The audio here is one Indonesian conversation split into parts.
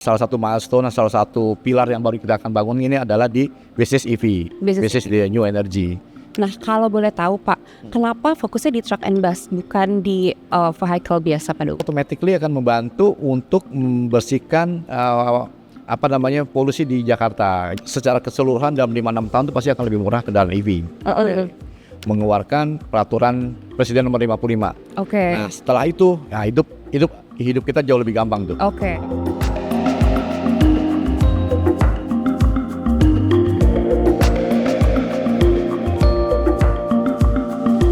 Salah satu milestone, salah satu pilar yang baru kita akan bangun ini adalah di bisnis EV, bisnis di New Energy. Nah, kalau boleh tahu Pak, kenapa fokusnya di truck and bus bukan di vehicle biasa Pak Duk? Automatically akan membantu untuk membersihkan polusi di Jakarta. Secara keseluruhan dalam 5-6 tahun itu pasti akan lebih murah kendaraan EV. Mengeluarkan peraturan Presiden nomor 55. Oke. Nah, setelah itu, ya hidup kita jauh lebih gampang tuh. Oke.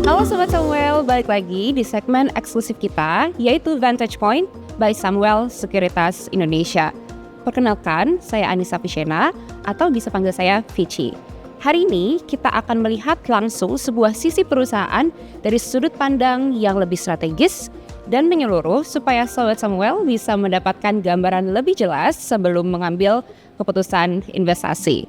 Halo Sobat Samuel, balik lagi di segmen eksklusif kita, yaitu Vantage Point by Samuel Sekuritas Indonesia. Perkenalkan, saya Anissa Vishena, atau bisa panggil saya Vici. Hari ini kita akan melihat langsung sebuah sisi perusahaan dari sudut pandang yang lebih strategis dan menyeluruh supaya Sobat Samuel bisa mendapatkan gambaran lebih jelas sebelum mengambil keputusan investasi.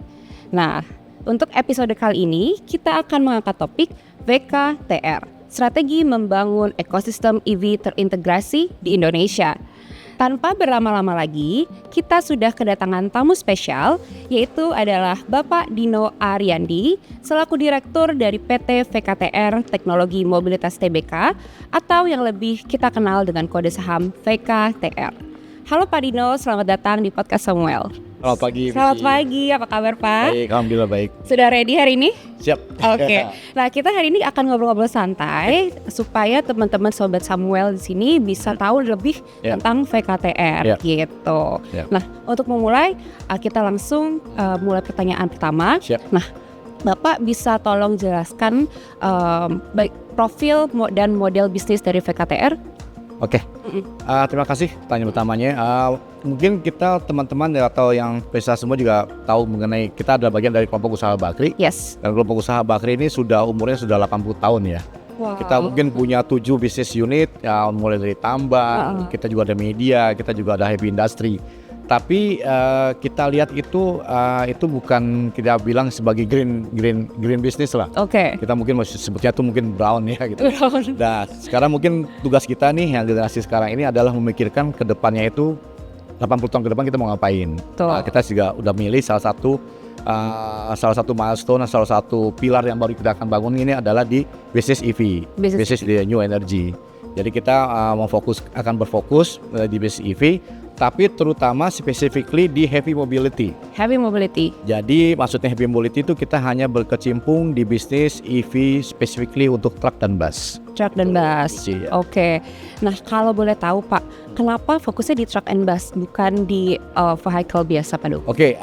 Nah, untuk episode kali ini kita akan mengangkat topik VKTR, strategi membangun ekosistem EV terintegrasi di Indonesia. Tanpa berlama-lama lagi, kita sudah kedatangan tamu spesial, yaitu adalah Bapak Dino Ariandi, selaku Direktur dari PT VKTR Teknologi Mobilitas Tbk, atau yang lebih kita kenal dengan kode saham VKTR. Halo Pak Dino, selamat datang di podcast Samuel. Selamat pagi. Selamat pagi, apa kabar Pak? Baik, alhamdulillah baik. Sudah ready hari ini? Siap. Oke. Nah, kita hari ini akan ngobrol-ngobrol santai supaya teman-teman Sobat Samuel di sini bisa tahu lebih tentang VKTR gitu. Nah, untuk memulai kita langsung mulai pertanyaan pertama. Nah, Bapak bisa tolong jelaskan baik profil dan model bisnis dari VKTR? Oke. Terima kasih pertanyaan utamanya. Mungkin kita teman-teman atau yang peserta semua juga tahu mengenai kita adalah bagian dari kelompok usaha Bakri. Yes. Dan kelompok usaha Bakri ini umurnya sudah 80 tahun ya. Wow. Kita mungkin punya 7 bisnis unit, ya, mulai dari tambang, kita juga ada media, kita juga ada heavy industry. Tapi kita lihat itu bukan kita bilang sebagai green business lah. Oke. Kita mungkin masih sebutnya itu mungkin brown ya gitu. Brown. Nah, sekarang mungkin tugas kita nih yang generasi sekarang ini adalah memikirkan ke depannya itu 80 tahun ke depan kita mau ngapain. Kita juga udah milih salah satu milestone, salah satu pilar yang baru kita akan bangun ini adalah di bisnis EV, bisnis di New Energy. Jadi kita akan berfokus di bisnis EV, tapi terutama specifically di heavy mobility. Heavy mobility. Jadi maksudnya heavy mobility itu kita hanya berkecimpung di bisnis EV specifically untuk truk dan bus. Truck dan bus. Oke. Nah, kalau boleh tahu Pak, kenapa fokusnya di truck and bus bukan di vehicle biasa Pak Duk? Oke,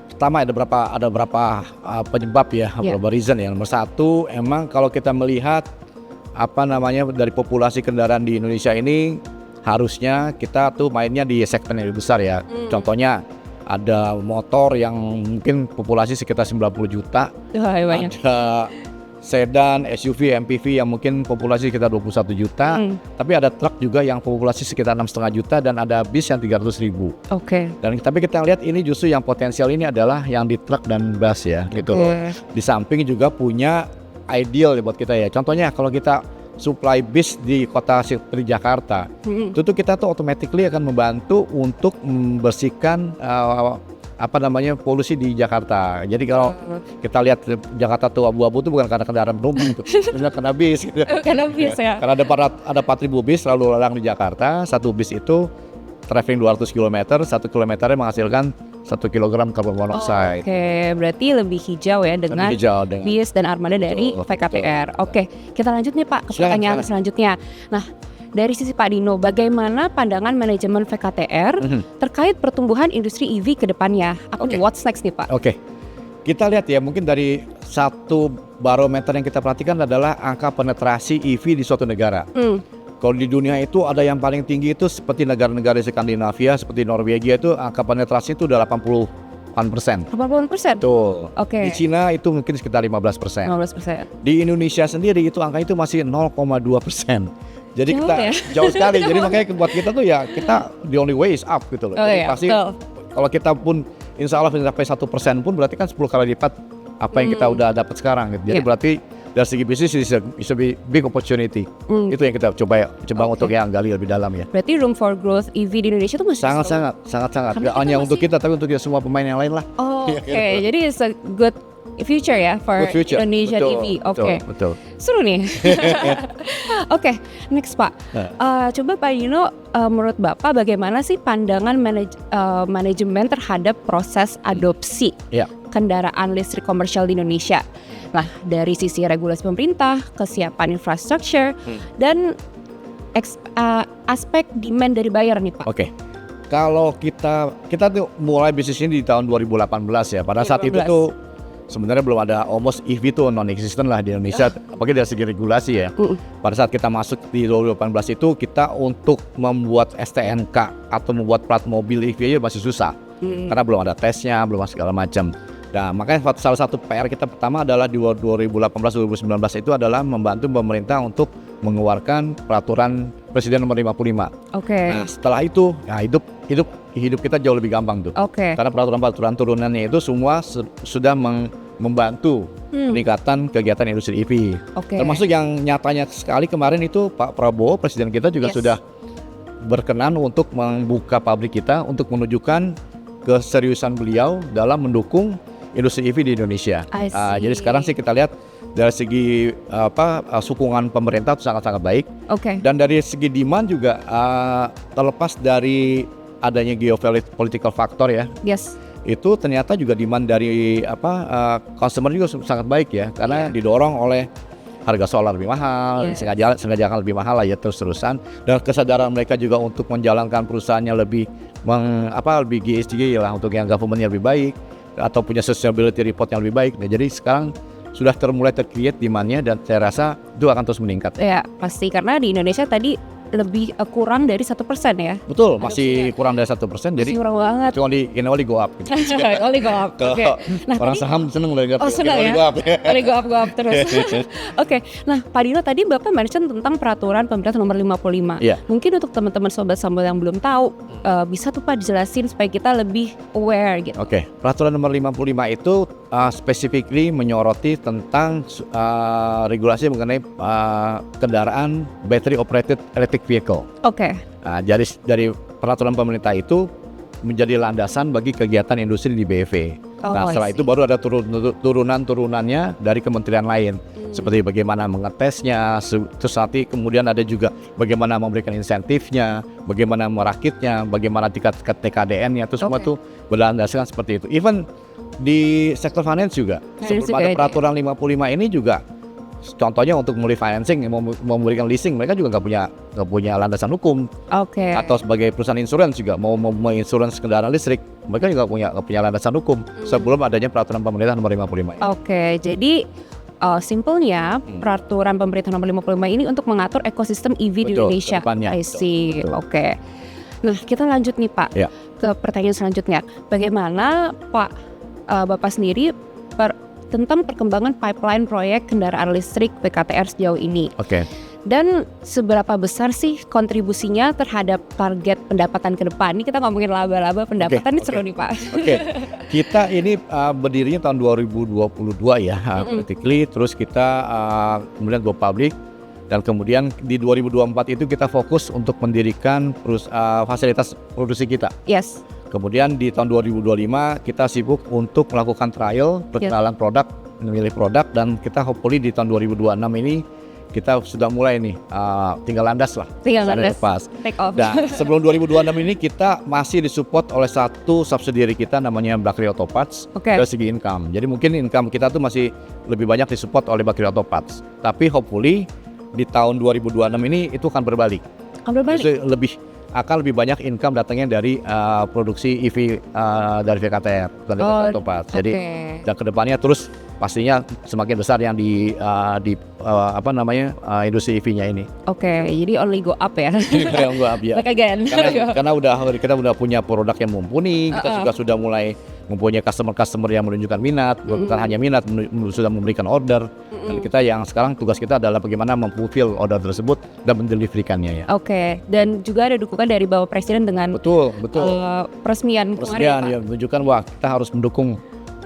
pertama ada beberapa penyebab ya, beberapa reason ya. Nomor satu, emang kalau kita melihat dari populasi kendaraan di Indonesia ini harusnya kita tuh mainnya di segmen yang lebih besar ya. Contohnya ada motor yang mungkin populasi sekitar 90 juta. Ada sedan, SUV, MPV yang mungkin populasi sekitar 21 juta. Tapi ada truk juga yang populasi sekitar 6,5 juta dan ada bis yang 300 ribu. Oke. Tapi kita lihat ini justru yang potensial ini adalah yang di truk dan bus ya gitu. Di samping juga punya ideal buat kita ya. Contohnya kalau kita supply bis di kota seperti Jakarta, itu tuh kita tuh automatically akan membantu untuk membersihkan polusi di Jakarta. Jadi kalau kita lihat Jakarta tuh abu-abu tuh bukan karena kendaraan penumpang tuh, karena bis gitu. Karena bis ya. Karena ada 4.000 bis lalu lalang di Jakarta. Satu bis itu traveling 200 km, 1 kilometernya menghasilkan 1 kg karbon monoksida. Oke, berarti lebih hijau ya dengan bis dan armada dari VKTR. Oke, kita lanjut nih Pak ke pertanyaan selanjutnya. Nah, dari sisi Pak Dino, bagaimana pandangan manajemen VKTR terkait pertumbuhan industri EV ke depannya? What's next nih Pak? Oke, kita lihat ya, mungkin dari satu barometer yang kita perhatikan adalah angka penetrasi EV di suatu negara. Kalau di dunia itu ada yang paling tinggi itu seperti negara-negara Skandinavia, seperti Norwegia itu angka penetrasi itu udah 80%. 80%? Betul. Oke. Di Cina itu mungkin sekitar 15%. 15%. Di Indonesia sendiri itu angka itu masih 0,2%. Jadi jauh kita jauh sekali. Jadi makanya buat kita tuh ya kita the only way is up gitu loh. Jadi pasti kalau kita pun insya Allah sampai 1% pun berarti kan 10 kali lipat apa yang kita udah dapat sekarang gitu. Jadi berarti dari segi bisnis is a big opportunity. Itu yang kita coba untuk yang gali lebih dalam ya. Berarti room for growth EV di Indonesia itu masih Sangat. Gak hanya untuk kita tapi untuk semua pemain yang lain lah. Oke. Jadi it's a good future ya for Good future. Indonesian Betul, EV. Oke. betul. Seru nih. Oke, next Pak. Coba Pak Dino, menurut Bapak bagaimana sih pandangan manajemen terhadap proses adopsi kendaraan listrik komersial di Indonesia? Nah, dari sisi regulasi pemerintah, kesiapan infrastruktur, dan aspek demand dari buyer nih Pak. Oke. Kalau kita tuh mulai bisnis ini di tahun 2018 ya. Pada saat itu tuh sebenarnya belum ada, almost EV tuh non-existent lah di Indonesia, apalagi dari segi regulasi ya. Pada saat kita masuk di 2018 itu, kita untuk membuat STNK atau membuat plat mobil EV aja masih susah. Karena belum ada tesnya, belum segala macam. Nah, makanya salah satu PR kita pertama adalah di 2018-2019 itu adalah membantu pemerintah untuk mengeluarkan peraturan Presiden nomor 55. Nah, setelah itu, ya hidup kita jauh lebih gampang tuh. Karena peraturan turunannya itu semua sudah membantu peningkatan kegiatan industri EV. Termasuk yang nyatanya sekali kemarin itu Pak Prabowo, Presiden kita juga sudah berkenan untuk membuka pabrik kita untuk menunjukkan keseriusan beliau dalam mendukung industri EV di Indonesia. Jadi sekarang sih kita lihat dari segi sukungan pemerintah itu sangat-sangat baik. Dan dari segi demand juga terlepas dari adanya geopolitical factor ya. Itu ternyata juga demand dari consumer juga sangat baik ya, karena didorong oleh harga solar lebih mahal, sengaja akan lebih mahal lah ya terus-terusan, dan kesadaran mereka juga untuk menjalankan perusahaannya lebih lebih GSG lah, untuk yang government-nya lebih baik atau punya sustainability report yang lebih baik. Nah, jadi sekarang sudah mulai tercreate demand-nya dan saya rasa itu akan terus meningkat. Ya pasti, karena di Indonesia tadi lebih kurang dari 1% ya. Betul, masih kurang dari 1%. Jadi kurang banget. Cuma only go up. Gitu. Only go up. Nah, orang saham seneng loh. Seneng ya. Only go up terus. Nah Pak Dino tadi Bapak mention tentang peraturan pemerintah nomor 55. Mungkin untuk teman-teman sobat Sambal yang belum tahu, bisa tuh Pak dijelasin supaya kita lebih aware gitu. Peraturan nomor 55 itu specifically menyoroti tentang regulasi mengenai kendaraan battery operated electric vehicle. Jadi dari peraturan pemerintah itu menjadi landasan bagi kegiatan industri di BEV. Setelah itu baru ada turunan-turunannya dari kementerian lain, seperti bagaimana mengetesnya, terus nanti kemudian ada juga bagaimana memberikan insentifnya, bagaimana merakitnya, bagaimana tingkat TKDN-nya, itu semua tuh berlandaskan seperti itu. Even di sektor finance juga, sebelum ada peraturan 55 ini juga, contohnya untuk mulai financing, memberikan leasing, mereka juga nggak punya landasan hukum. Atau sebagai perusahaan insurans juga mau insurans kendaraan listrik, mereka juga nggak punya landasan hukum sebelum adanya peraturan pemerintah nomor 55. Jadi simpelnya peraturan pemerintah nomor 55 ini untuk mengatur ekosistem EV di Indonesia. I see. Nah kita lanjut nih Pak ke pertanyaan selanjutnya. Bagaimana Bapak sendiri tentang perkembangan pipeline proyek kendaraan listrik PKTR sejauh ini. Dan seberapa besar sih kontribusinya terhadap target pendapatan ke depan? Ini kita ngomongin laba-laba pendapatan, ini seru nih Pak. Kita ini berdirinya tahun 2022 ya, practically. Terus kita kemudian go public, dan kemudian di 2024 itu kita fokus untuk mendirikan fasilitas produksi kita. Kemudian di tahun 2025 kita sibuk untuk melakukan trial, perkenalan produk, memilih produk, dan kita hopefully di tahun 2026 ini kita sudah mulai nih tinggal landas lah. Take off. Nah, sebelum 2026 ini kita masih disupport oleh satu subsidiary kita namanya Bakri Auto Parts dari segi income. Jadi mungkin income kita tuh masih lebih banyak disupport oleh Bakri Auto Parts. Tapi hopefully di tahun 2026 ini itu akan berbalik. Akan lebih banyak income datangnya dari produksi EV dari VKTR, dari Auto Parts. Jadi dan kedepannya terus pastinya semakin besar yang di industri EV-nya ini. Jadi only go up ya. Go up ya. Karena kita udah punya produk yang mumpuni, kita juga sudah mulai mempunyai customer yang menunjukkan minat, bukan hanya minat, sudah memberikan order. Dan kita yang sekarang tugas kita adalah bagaimana memfulfill order tersebut dan mendeliverikannya ya. Dan juga ada dukungan dari Bapak Presiden dengan betul. peresmian ya, menunjukkan wah kita harus mendukung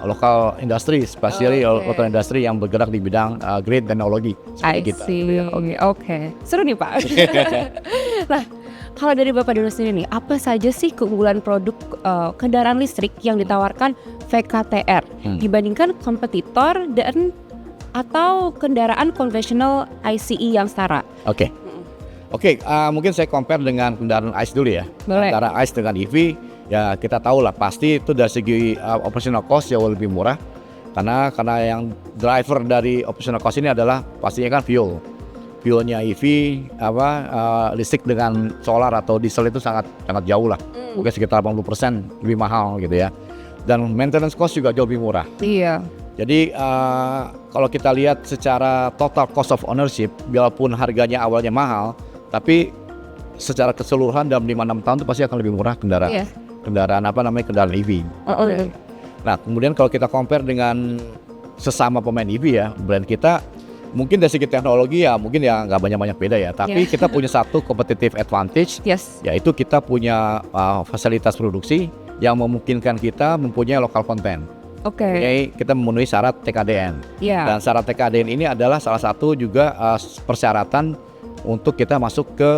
lokal industri, spesially Oke. lokal industri yang bergerak di bidang green teknologi I seperti kita. see. Oke. Seru nih Pak. Nah, kalau dari Bapak dulu sendiri nih, apa saja sih keunggulan produk kendaraan listrik yang ditawarkan VKTR dibandingkan kompetitor dan atau kendaraan konvensional ICE yang setara? Oke, mungkin saya compare dengan kendaraan ICE dulu ya. Boleh. Antara ICE dengan EV, ya kita tahu lah pasti itu dari segi operational cost jauh lebih murah. Karena yang driver dari operational cost ini adalah pastinya kan fuelnya EV listrik dengan solar atau diesel itu sangat jauh lah, mungkin sekitar 80% lebih mahal gitu ya. Dan maintenance cost juga jauh lebih murah. Iya. Jadi kalau kita lihat secara total cost of ownership, biarpun harganya awalnya mahal, tapi secara keseluruhan dalam 5-6 tahun itu pasti akan lebih murah kendaraan EV. Nah, kemudian kalau kita compare dengan sesama pemain EV ya, brand kita mungkin dari segi teknologi ya mungkin ya nggak banyak beda ya, tapi kita punya satu competitive advantage, yaitu kita punya fasilitas produksi yang memungkinkan kita mempunyai local content. Oke, kita memenuhi syarat TKDN. Dan syarat TKDN ini adalah salah satu juga persyaratan untuk kita masuk ke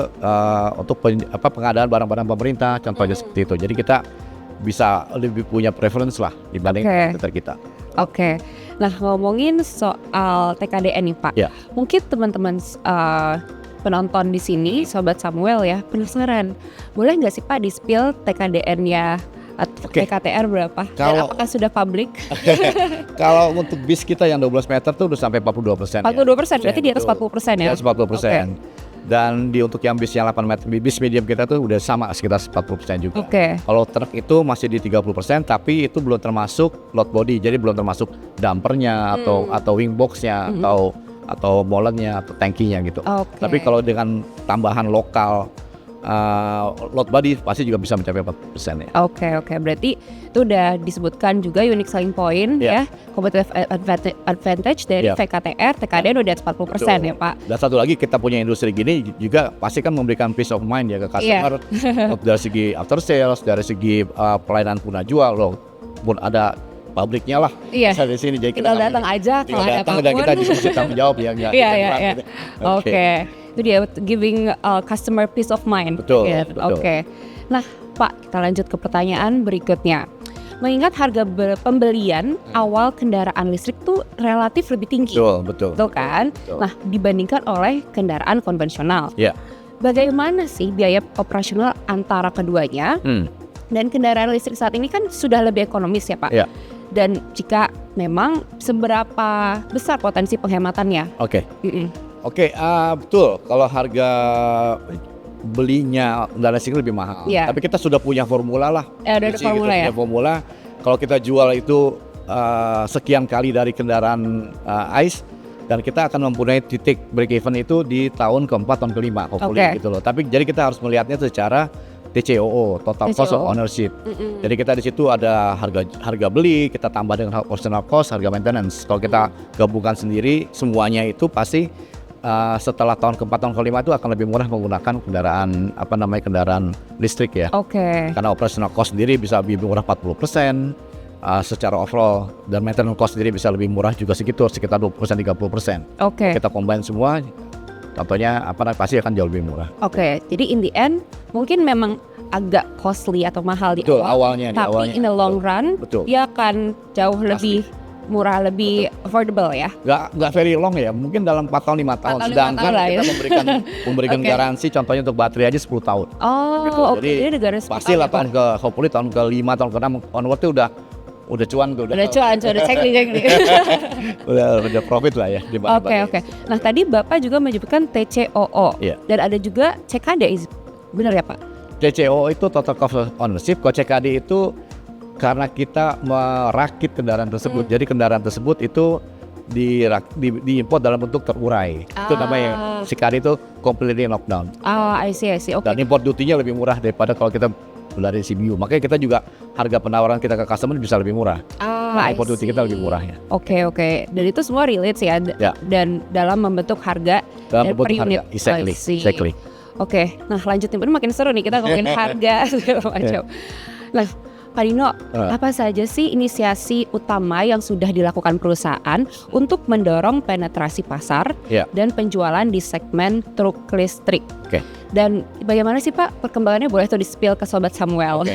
pengadaan barang-barang pemerintah, contohnya seperti itu. Jadi kita bisa lebih punya preference lah dibanding kompetitor kita. Oke. Nah, ngomongin soal TKDN nih Pak, mungkin teman-teman penonton di sini, Sobat Samuel ya, penasaran. Boleh nggak sih Pak di-spill TKDN-nya VKTR berapa? Dan apakah sudah publik? Kalau untuk bis kita yang 12 meter tuh udah sampai 42%. 42%, berarti di atas 40% ya? Di atas 40%. Dan untuk yang bis yang 8 meter, bis medium kita tuh udah sama sekitar 40% juga. Kalau truk itu masih di 30%, tapi itu belum termasuk load body, jadi belum termasuk dampernya atau wing boxnya atau molennya atau tankinya gitu. Tapi kalau dengan tambahan lokal load body pasti juga bisa mencapai 40% ya. Oke. Berarti itu udah disebutkan juga unique selling point ya, competitive advantage dari VKTR, TKDN udah di atas 40% ya Pak. Dan satu lagi, kita punya industri gini juga pasti kan memberikan peace of mind ya ke customer. Dari segi after sales, dari segi pelayanan punah jual loh, pun ada pabriknya lah. Saya di sini, jadi kita datang aja kalau ada apapun. Dan kita bisa tanggung jawab ya. Iya. Oke. Itu dia giving customer peace of mind. Betul. Oke. Nah, Pak, kita lanjut ke pertanyaan berikutnya. Mengingat harga pembelian awal kendaraan listrik tuh relatif lebih tinggi. Betul Kan? Betul. Nah, dibandingkan oleh kendaraan konvensional. Bagaimana sih biaya operasional antara keduanya? Dan kendaraan listrik saat ini kan sudah lebih ekonomis ya Pak. Dan jika memang seberapa besar potensi penghematannya? Betul. Kalau harga belinya kendaraan listrik lebih mahal. Tapi kita sudah punya formula lah. Ada formula ya? Formula. Kalau kita jual itu sekian kali dari kendaraan ICE, dan kita akan mempunyai titik break even itu di tahun keempat, tahun kelima, gitu loh. Tapi jadi kita harus melihatnya secara TCOO, total cost of ownership. Jadi kita di situ ada harga beli, kita tambah dengan operational cost, harga maintenance. Kalau kita gabungkan sendiri semuanya itu pasti setelah tahun keempat, tahun kelima itu akan lebih murah menggunakan kendaraan listrik ya. Karena operational cost sendiri bisa lebih murah 40% secara overall, dan maintenance cost sendiri bisa lebih murah juga sekitar 20-30%. Kita combine semua, contohnya pasti akan jauh lebih murah. Jadi in the end mungkin memang agak costly atau mahal di awalnya. Tapi in the long run dia akan jauh lebih murah, lebih affordable ya. Nggak very long ya, mungkin dalam 4 tahun 5 tahun. Sedangkan kita memberikan garansi contohnya untuk baterai aja 10 tahun. Jadi pastilah tahun tahun ke-5, tahun ke-6 onward itu udah cuan tuh. Udah cek nih. udah profit lah ya. Oke. Nah, tadi Bapak juga menyebutkan TCOO. Dan ada juga CKD, benar ya Pak? TCOO itu total cost of ownership. Kalau CKD itu karena kita merakit kendaraan tersebut, jadi kendaraan tersebut itu diimport dalam bentuk terurai. Itu namanya CKD itu completely lockdown. I see. Dan import duty-nya lebih murah daripada kalau kita dari CBU. Makanya kita juga harga penawaran kita ke customer bisa lebih murah. Import duty kita lebih murah ya. Oke. Dan itu semua relate sih ya. Dan dalam membentuk harga per unit. Exactly. Nah lanjut nih, makin seru nih kita ngomongin harga segala macam. Nah, Pak Dino, apa saja sih inisiasi utama yang sudah dilakukan perusahaan untuk mendorong penetrasi pasar dan penjualan di segmen truk listrik? Dan bagaimana sih Pak perkembangannya, boleh tuh di-spill ke Sobat Samuel?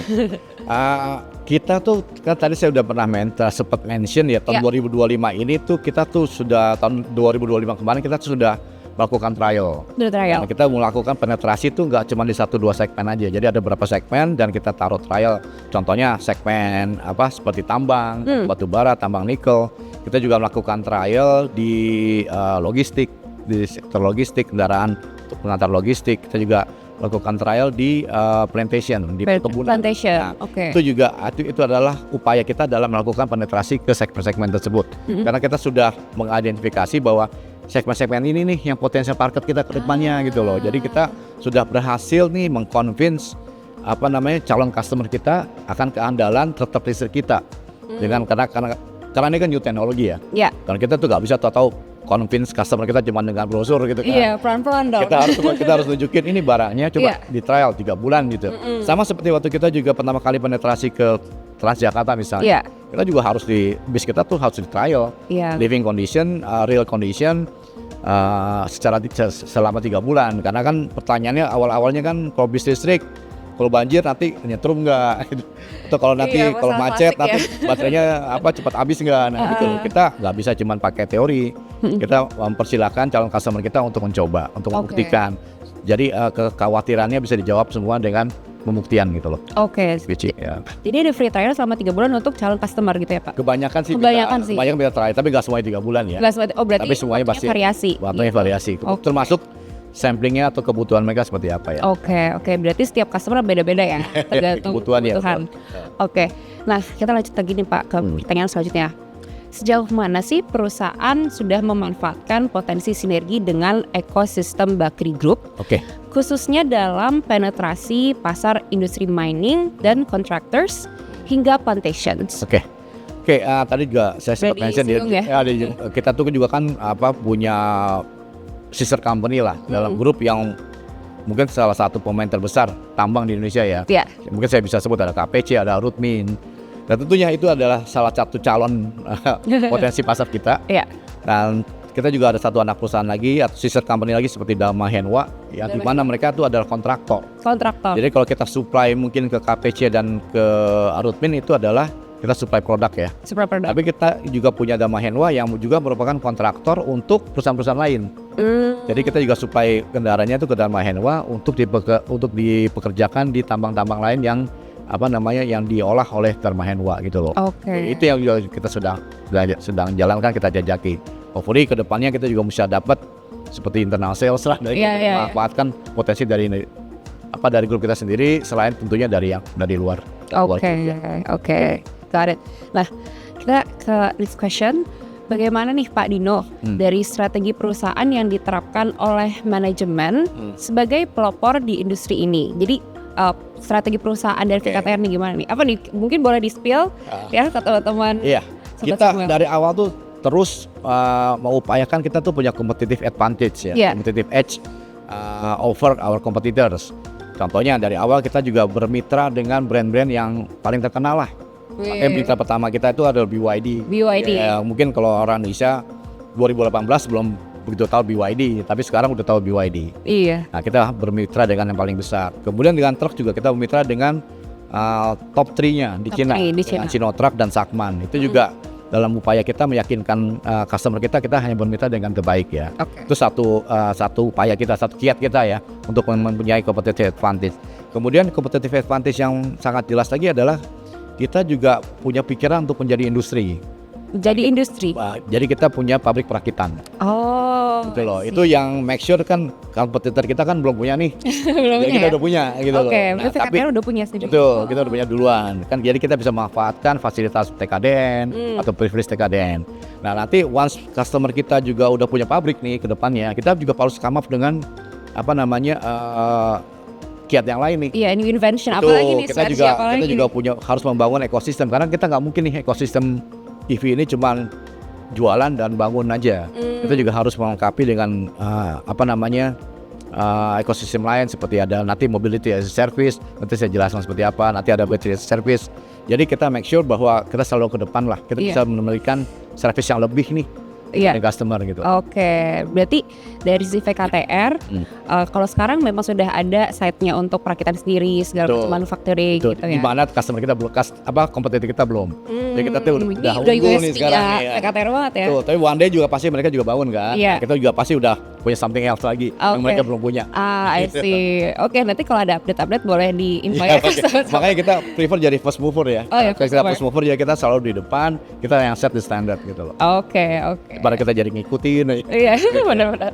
Kita tuh kan tadi saya udah pernah sempat mention ya, tahun 2025 ini tuh kita tuh sudah, tahun 2025 kemarin kita sudah melakukan trial. Nah, kita melakukan penetrasi tuh nggak cuma di 1-2 segmen aja. Jadi ada beberapa segmen dan kita taruh trial. Contohnya segmen seperti tambang, batu bara, tambang nikel. Kita juga melakukan trial di logistik, di sektor logistik, kendaraan untuk pengantar logistik. Kita juga melakukan trial di plantation, di perkebunan. Nah, itu juga itu adalah upaya kita dalam melakukan penetrasi ke segmen-segmen tersebut. Karena kita sudah mengidentifikasi bahwa segmen-segmen ini nih yang potensial market kita ke depannya gitu loh. Jadi kita sudah berhasil nih mengconvince calon customer kita akan keandalan tetap listrik kita. Dengan karena ini kan new teknologi ya. Karena kita tuh nggak bisa tahu convince customer kita cuma dengan brosur gitu kan. Iya, pelan-pelan dong. Kita harus nunjukin ini barangnya, coba di trial 3 bulan gitu. Sama seperti waktu kita juga pertama kali penetrasi ke Transjakarta misalnya. Kita juga harus bis kita tuh harus di trial. Living condition, real condition selama 3 bulan. Karena kan pertanyaannya awal-awalnya kan kalau bis listrik, kalau banjir nanti nyetrum nggak? Atau kalau nanti kalau macet nanti baterainya cepat habis nggak? Nah gitu. Kita nggak bisa cuma pakai teori. Kita mempersilahkan calon customer kita untuk mencoba, untuk membuktikan. Jadi kekhawatirannya bisa dijawab semua dengan pembuktian gitu loh. Jadi ada free trial selama 3 bulan untuk calon customer gitu ya Pak? Kebanyakan bisa trial, tapi nggak semuanya 3 bulan ya. Berarti tapi semuanya pasti variasi. Termasuk samplingnya atau kebutuhan mereka seperti apa ya. Berarti setiap customer beda-beda ya, tergantung kebutuhan. Nah kita lanjut lagi nih Pak ke pertanyaan selanjutnya. Sejauh mana sih perusahaan sudah memanfaatkan potensi sinergi dengan ekosistem Bakri Group, khususnya dalam penetrasi pasar industri mining dan contractors hingga plantations? Tadi juga saya sempat mention kita tuh juga kan punya sister company lah dalam grup yang mungkin salah satu pemain terbesar tambang di Indonesia ya. Mungkin saya bisa sebut ada KPC, ada Rutmin. Dan tentunya itu adalah salah satu calon potensi pasar kita. Dan kita juga ada satu anak perusahaan lagi atau sister company lagi seperti Dama Henwa ya, di mana mereka itu adalah kontraktor. Jadi kalau kita supply mungkin ke KPC dan ke Rutmin itu adalah kita supply produk ya. Tapi kita juga punya Dama Henwa yang juga merupakan kontraktor untuk perusahaan-perusahaan lain. Jadi kita juga supply kendaraannya itu ke Dama Henwa untuk dipekerjakan di tambang-tambang lain yang yang diolah oleh Dharma Henwa gitu loh. Itu yang juga kita sedang jalankan, kita jajaki. Hopefully kedepannya kita juga bisa dapat seperti internal sales lah dari memanfaatkan potensi dari grup kita sendiri, selain tentunya dari luar. Got it. Nah kita ke next question. Bagaimana nih Pak Dino dari strategi perusahaan yang diterapkan oleh manajemen sebagai pelopor di industri ini? Jadi strategi perusahaan dari VKTR nih gimana nih? Apa nih? Mungkin boleh di-spill ya ke teman-teman. Kita dari awal tuh terus mengupayakan kita tuh punya competitive advantage ya, competitive edge over our competitors. Contohnya dari awal kita juga bermitra dengan brand-brand yang paling terkenal lah. Mitra pertama kita itu adalah BYD. Mungkin kalau orang Indonesia 2018 belum begitu tahu BYD, tapi sekarang udah tahu BYD. Nah kita bermitra dengan yang paling besar. Kemudian dengan truk juga kita bermitra dengan top 3-nya di Cina, dengan Sinotruk dan Sakman. Itu juga dalam upaya kita meyakinkan customer kita hanya bermitra dengan terbaik ya. Itu satu upaya kita, satu kiat kita ya untuk mempunyai competitive advantage. Kemudian competitive advantage yang sangat jelas lagi adalah kita juga punya pikiran untuk menjadi industri. Jadi kita punya pabrik perakitan. Gitu loh. Itu yang make sure kan kompetitor kita kan belum punya nih. Jadi kita udah punya gitu loh. Nah, tapi udah punya sendiri. Betul, kita udah punya duluan. Kan jadi kita bisa memanfaatkan fasilitas TKDN atau privilege TKDN. Nah, nanti once customer kita juga udah punya pabrik nih ke depannya, kita juga harus come up dengan kiat yang lain nih. New invention apalagi nih, kita juga punya harus membangun ekosistem, karena kita nggak mungkin nih ekosistem EV ini cuma jualan dan bangun aja. Kita juga harus melengkapi dengan ekosistem lain seperti ada nanti mobility as a service, nanti saya jelaskan seperti apa, nanti ada battery as a service, Jadi kita make sure bahwa kita selalu ke depan lah, kita bisa memberikan service yang lebih nih ke customer gitu. Oke, berarti dari sisi VKTR, kalau sekarang memang sudah ada site-nya untuk perakitan sendiri, segala macam manufacturing gitu ya. Di mana customer kita belum, kompetitor kita belum. Jadi kita tuh udah unggul nih sekarang nih ya. VKTR banget ya. Tuh, tapi one day juga pasti mereka juga bangun kan. Kita juga pasti udah punya something else lagi yang mereka belum punya. I see. Oke, nanti kalau ada update-update boleh di-info ya. Makanya kita prefer jadi first mover ya. Kita first mover ya, kita selalu di depan, kita yang set the standard gitu loh. Oke. Pada kita jadi ngikutin. Iya, benar-benar.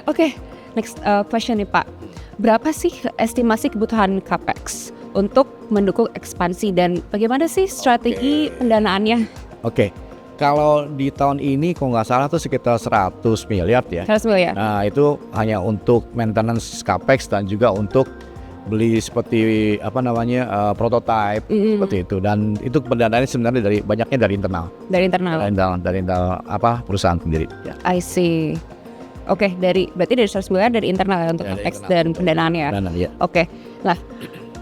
Oke, next question nih Pak. Berapa sih estimasi kebutuhan CapEx untuk mendukung ekspansi dan bagaimana sih strategi pendanaannya? Oke, kalau di tahun ini kalau nggak salah tuh sekitar 100 miliar ya. 100 miliar. Nah itu hanya untuk maintenance CapEx dan juga untuk beli seperti prototype seperti itu, dan itu pendanaannya sebenarnya banyaknya dari internal. Dari internal perusahaan sendiri. Ya. I see. Oke, berarti dari 100 miliar dari internal ya untuk CapEx dan pendanaannya. Ya. Oke. Nah,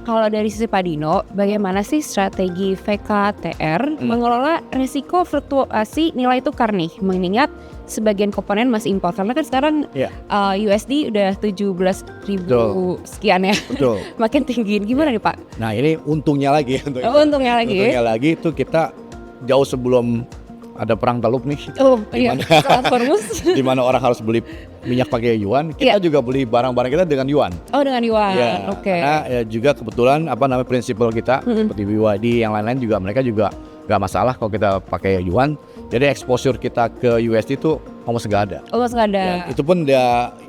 kalau dari sisi Pak Dino, bagaimana sih strategi VKTR mengelola risiko fluktuasi nilai tukar nih, mengingat sebagian komponen masih impor, karena kan sekarang USD udah 17.000 sekian ya. Betul. Makin tinggi. Gimana nih Pak? Nah ini untungnya lagi. Untungnya lagi itu kita jauh sebelum ada perang Teluk nih. Di mana orang harus beli minyak pakai yuan, kita juga beli barang-barang kita dengan yuan. Oh, dengan yuan. Ya, Oke. Karena juga kebetulan prinsipal kita seperti BYD yang lain-lain juga mereka juga nggak masalah kalau kita pakai yuan. Jadi exposure kita ke USD itu almost nggak ada. Ya, itu pun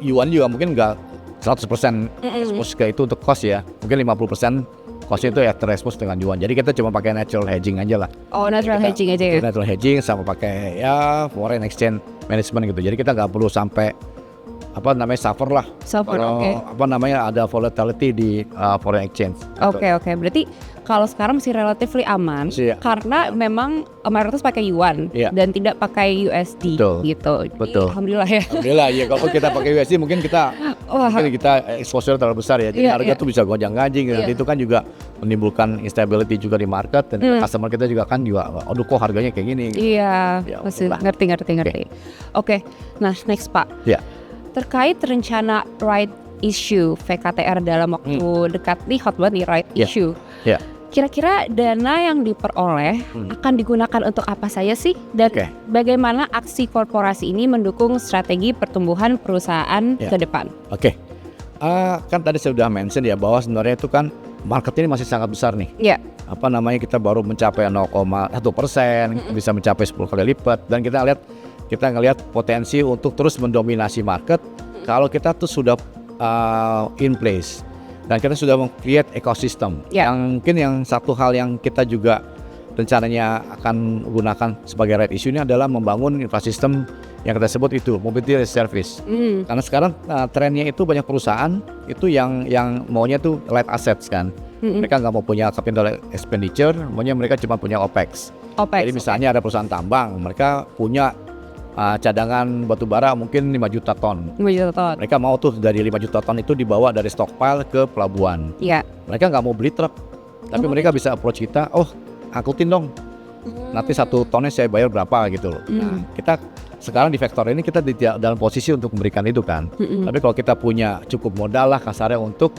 yuan juga mungkin nggak 100% expose ke itu untuk cost ya. Mungkin 50% cost itu ya terexpose dengan yuan. Jadi kita cuma pakai natural hedging aja lah. Oh, natural hedging aja ya. Natural hedging sama pakai foreign exchange management gitu. Jadi kita nggak perlu sampai suffer lah. Ada volatility di foreign exchange. Oke. Berarti kalau sekarang masih relatively aman karena memang mayoritas pakai yuan dan tidak pakai USD gitu. Betul. Alhamdulillah ya. Alhamdulillah ya, kalau kita pakai USD mungkin kita exposure terlalu besar ya. Jadi harga tuh bisa gonjang-ganjing. Itu kan juga menimbulkan instability juga di market, dan customer kita juga aduh kok harganya kayak gini. Iya, masih ngerti. Oke. Nah, next Pak. Ya. Terkait rencana right issue VKTR dalam waktu dekat nih, hot banget nih right issue. Ya. Kira-kira dana yang diperoleh akan digunakan untuk apa saja sih? Dan bagaimana aksi korporasi ini mendukung strategi pertumbuhan perusahaan ke depan? Oke. Kan tadi saya sudah mention ya bahwa sebenarnya itu kan market ini masih sangat besar nih. Iya. Kita baru mencapai 0,1%, bisa mencapai 10 kali lipat, dan kita ngelihat potensi untuk terus mendominasi market kalau kita tuh sudah in place dan kita sudah meng-create ekosistem. Yang mungkin yang satu hal yang kita juga rencananya akan gunakan sebagai right issue ini adalah membangun infrasistem yang kita sebut itu mobility as service. Karena sekarang trennya itu banyak perusahaan itu yang maunya tuh light assets kan. Mereka nggak mau punya capital expenditure, maunya mereka cuma punya OPEX. Jadi misalnya ada perusahaan tambang, mereka punya cadangan batu bara mungkin 5 juta ton. Mereka mau tuh dari 5 juta ton itu dibawa dari stockpile ke pelabuhan. Mereka nggak mau beli truk, tapi mereka bisa approach kita, angkutin dong. Nanti 1 tonnya saya bayar berapa gitu loh. Nah, kita sekarang di Vector ini kita tidak dalam posisi untuk memberikan itu kan. Tapi kalau kita punya cukup modal lah kasarnya untuk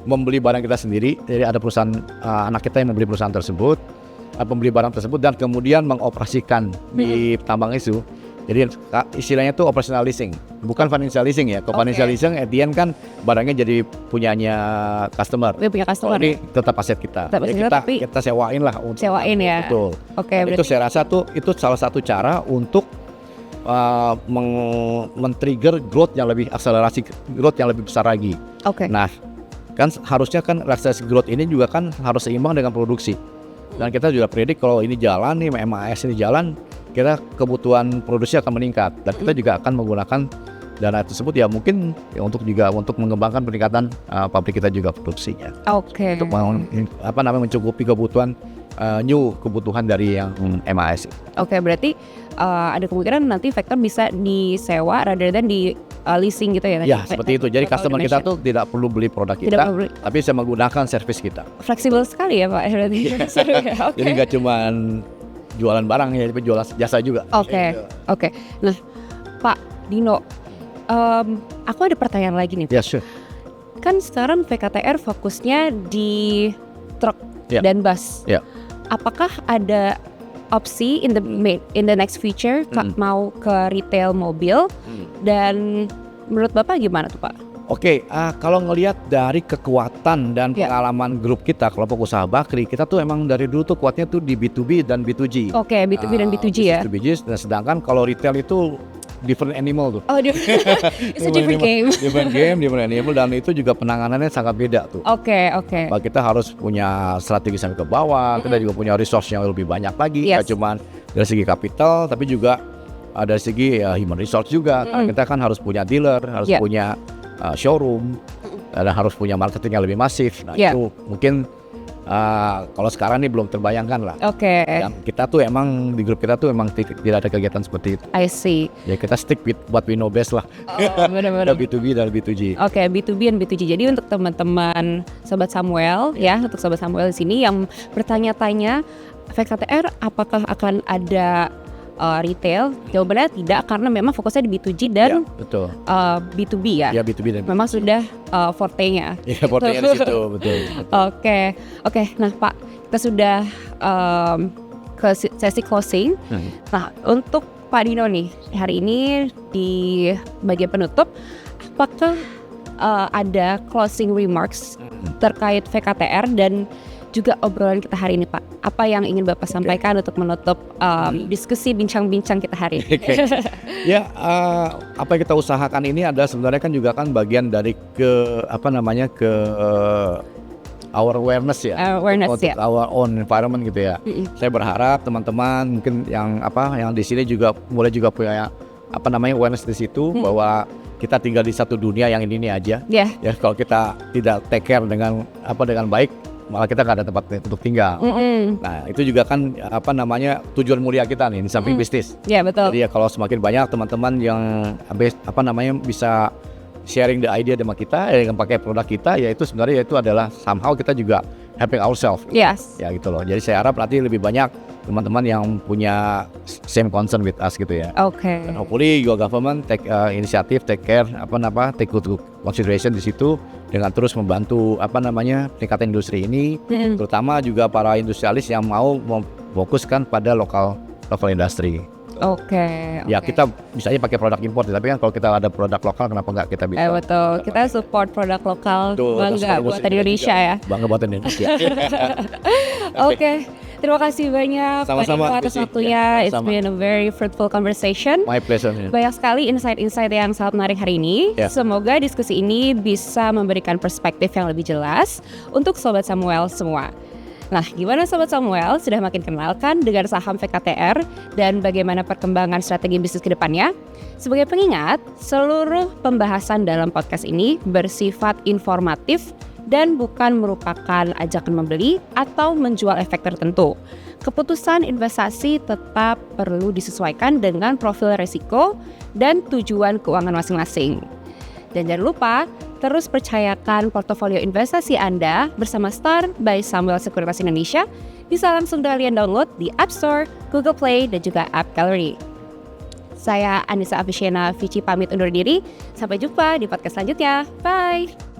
membeli barang kita sendiri, jadi ada perusahaan anak kita yang membeli perusahaan tersebut, membeli barang tersebut dan kemudian mengoperasikan di tambang itu. Jadi istilahnya tuh operational leasing, bukan financial leasing ya. Kalau financial leasing at the end kan barangnya jadi punyanya customer. Ini tetap aset kita. Kita sewain lah. Sewain ya. Betul. Itu saya rasa tuh itu salah satu cara untuk men-trigger growth yang lebih akselerasi, growth yang lebih besar lagi. Nah, kan harusnya kan akselerasi growth ini juga kan harus seimbang dengan produksi. Dan kita juga predik kalau ini jalan nih, MAS ini jalan, kita kebutuhan produksi akan meningkat dan kita juga akan menggunakan dana tersebut ya mungkin ya untuk mengembangkan peningkatan pabrik kita juga produksinya. Untuk mencukupi kebutuhan kebutuhan dari yang MAS. Berarti ada kemungkinan nanti Vector bisa disewa rather than leasing gitu ya? Ya, seperti itu. Jadi customer kita tuh tidak perlu beli produk Tidak kita, perlu beli. tapi bisa menggunakan servis kita. Fleksibel sekali ya Pak. Berarti. Seru ya, oke. Jadi nggak cuma jualan barang ya, tapi jualan jasa juga. Oke. Nah, Pak Dino, aku ada pertanyaan lagi nih. Ya, sure. Kan sekarang VKTR fokusnya di truk Ya. dan bus. Ya. Apakah ada opsi in the next future mau ke retail mobil? Dan menurut Bapak gimana tuh Pak? Oke, kalau ngelihat dari kekuatan dan Ya. pengalaman grup kita, kelompok usaha Bakri, kita tuh emang dari dulu tuh kuatnya tuh di B2B dan B2G. Oke, B2B dan B2G ya. Business to business, dan sedangkan kalau retail itu different animal tuh. Oh, it's a different game. Different game, different animal, dan itu juga penanganannya sangat beda tuh. Oke. Bahwa kita harus punya strategi sampai ke bawah, kita juga punya resource yang lebih banyak lagi, Yes. nggak cuma dari segi kapital, tapi juga dari segi human resource juga. Karena kita kan harus punya dealer, harus Yeah. punya showroom, dan harus punya marketing yang lebih masif. Nah Yeah. itu mungkin kalau sekarang nih belum terbayangkan lah. Oke. Dan kita tuh emang di grup kita tuh emang tidak ada kegiatan seperti itu. I see. Ya kita stick with what we know best lah. Oh, benar-benar. B2B dan B2G. Oke, B2B dan B2G. Jadi untuk teman-teman Sobat Samuel ya, untuk Sobat Samuel di sini yang bertanya-tanya VKTR apakah akan ada retail? Jawabannya tidak, karena memang fokusnya di B2G dan Ya, betul. B2B ya. Ya B2B dan Memang sudah forte-nya. ya portnya di situ, betul. Oke. Nah Pak, kita sudah ke sesi closing. Nah, untuk Pak Dino nih, hari ini di bagian penutup, apakah ada closing remarks terkait VKTR dan juga obrolan kita hari ini Pak? Apa yang ingin Bapak sampaikan untuk menutup diskusi bincang-bincang kita hari ini? Oke. Ya, apa yang kita usahakan ini adalah sebenarnya kan juga kan bagian dari our awareness ya, Awareness, untuk ya. our own environment gitu ya. Saya berharap teman-teman mungkin yang di sini juga mulai juga punya awareness di situ bahwa kita tinggal di satu dunia yang ini aja. Ya. Ya kalau kita tidak take care dengan baik, malah kita nggak ada tempat untuk tinggal. Nah itu juga kan tujuan mulia kita nih di samping bisnis. Ya, betul. Jadi ya kalau semakin banyak teman-teman yang bisa sharing the idea sama kita, yang pakai produk kita, ya itu sebenarnya itu adalah somehow kita juga helping ourselves. Yes. Ya gitu loh. Jadi saya harap nanti lebih banyak teman-teman yang punya same concern with us gitu ya. Oke. Dan hopefully your government take inisiatif, take care, take good consideration di situ dengan terus membantu peningkatan industri ini, terutama juga para industrialis yang mau memfokuskan pada lokal industri. Oke. Ya kita misalnya pakai produk impor, tapi kan kalau kita ada produk lokal kenapa nggak kita bisa? Betul. Kita support produk lokal, Tuh, bangga buatan Indonesia ya. Bangga buatan Indonesia. Oke. Terima kasih banyak Sama-sama, Pak Dino atas Desi. waktunya. Ya, It's sama. been a very fruitful conversation. My pleasure. Banyak sekali insight-insight yang sangat menarik hari ini. Ya. Semoga diskusi ini bisa memberikan perspektif yang lebih jelas untuk Sobat Samuel semua. Nah, gimana Sobat Samuel? Sudah makin kenalkan dengan saham VKTR dan bagaimana perkembangan strategi bisnis ke depannya? Sebagai pengingat, seluruh pembahasan dalam podcast ini bersifat informatif dan bukan merupakan ajakan membeli atau menjual efek tertentu. Keputusan investasi tetap perlu disesuaikan dengan profil risiko dan tujuan keuangan masing-masing. Dan jangan lupa, terus percayakan portofolio investasi Anda bersama Star by Samuel Sekuritas Indonesia. Bisa langsung kalian download di App Store, Google Play, dan juga App Gallery. Saya Anissa Afisyena Vici pamit undur diri. Sampai jumpa di podcast selanjutnya. Bye!